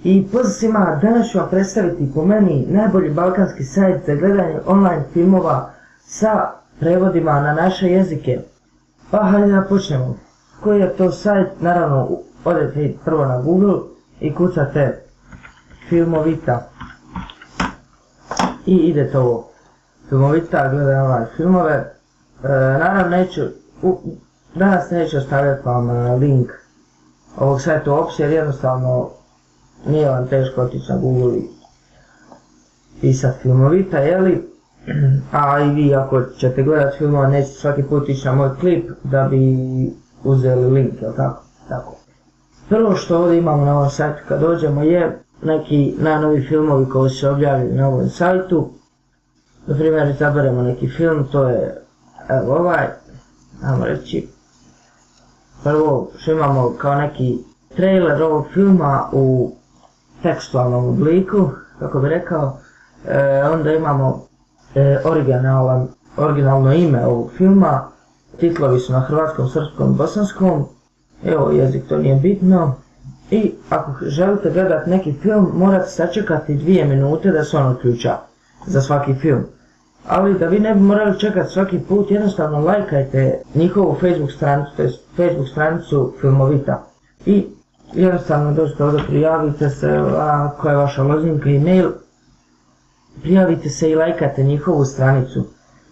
I pozdrav svima, danas ću vam predstaviti po meni najbolji balkanski sajt za gledanje online filmova sa prevodima na naše jezike. Pa hajde da počnemo. Koji je to sajt? Naravno, odete prvo na Google i kucate Filmovita. I idete ovo. Filmovita, gledaj online filmove. Naravno, danas neću ostavljati vam link ovog sajta u opciji jer jednostavno nije vam teško otići na Google i pisati Filmovita, jeli? A i vi ako ćete gledati filmova nećete svaki put ići na moj klip da bi uzeli link, jel tako? Tako. Prvo što ovdje imamo na ovom sajtu kad dođemo je neki najnoviji filmovi koji se objavljaju na ovom sajtu. Na primjer izaberemo neki film, to je evo ovaj, ajmo reći. Prvo što imamo kao neki trailer ovog filma u tekstualnom obliku, kako bi rekao, onda imamo originalno ime ovog filma, titlovi su na hrvatskom, srpskom i bosanskom, evo jezik to nije bitno, i ako želite gledati neki film morate sačekati 2 minute da se on uključa za svaki film. Ali da vi ne bi morali čekati svaki put, jednostavno lajkajte njihovu Facebook stranicu, to je Facebook stranicu Filmovita. I jednostavno dođete ovdje, prijavite se, koja je vaša lozinka i mail, prijavite se i lajkate njihovu stranicu.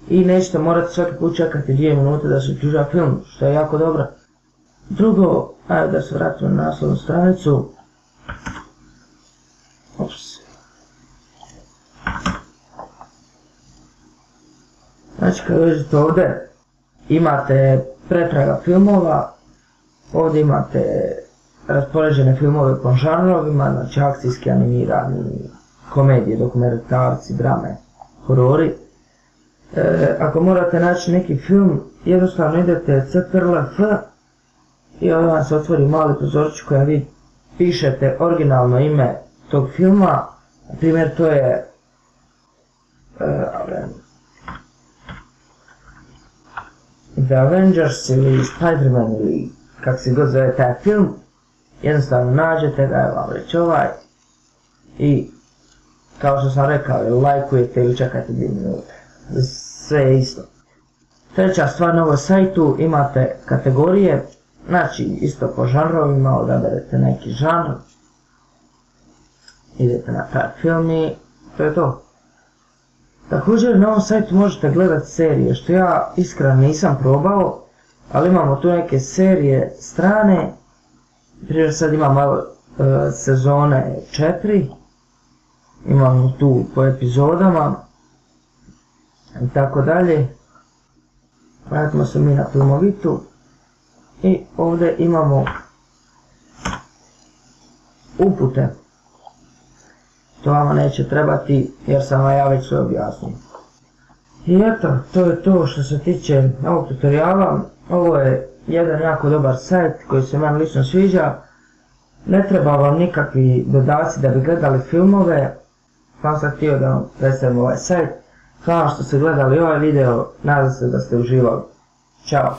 I nećete morati svaki put čekati 2 minute da se uključa film, što je jako dobro. Drugo, ajde da se vratimo na naslovnu stranicu. Znači kad dođete ovdje, imate pretraga filmova, ovdje imate raspoređene filmove po žanrovima, znači akcijski, animirani, komedije, dokumentarci, drame, horori. Ako morate naći neki film, jednostavno idete CTRL-F i ovdje vam se otvori mali prozorčić koja vi pišete originalno ime tog filma, na primjer to je The Avengers ili Spider-Man ili kako se god zove taj film. Jednostavno nađete ga, evo vam reći ovaj, i kao što sam rekao, lajkujete ili čekate 2 minute, sve je isto. Treća stvar, na ovom sajtu imate kategorije, znači isto po žanrovima, odaberete neki žanr, idete na taj film i to je to. Također na ovom sajtu možete gledati serije, što ja iskreno nisam probao, ali imamo tu neke serije strane. Primjer sad imamo sezone 4, imamo tu po epizodama i tako dalje. Vratimo se mi na Filmovitu i ovdje imamo upute. To vama neće trebati jer sam vam ja već sve objasnio. I eto, to je to što se tiče ovog tutoriala. Ovo je jedan jako dobar sajt koji se meni lično sviđa. Ne treba vam nikakvi dodaci da bi gledali filmove. Sam sam htio da vam predstavim ovaj sajt. Hvala što ste gledali ovaj video, nadam se da ste uživali. Ćao!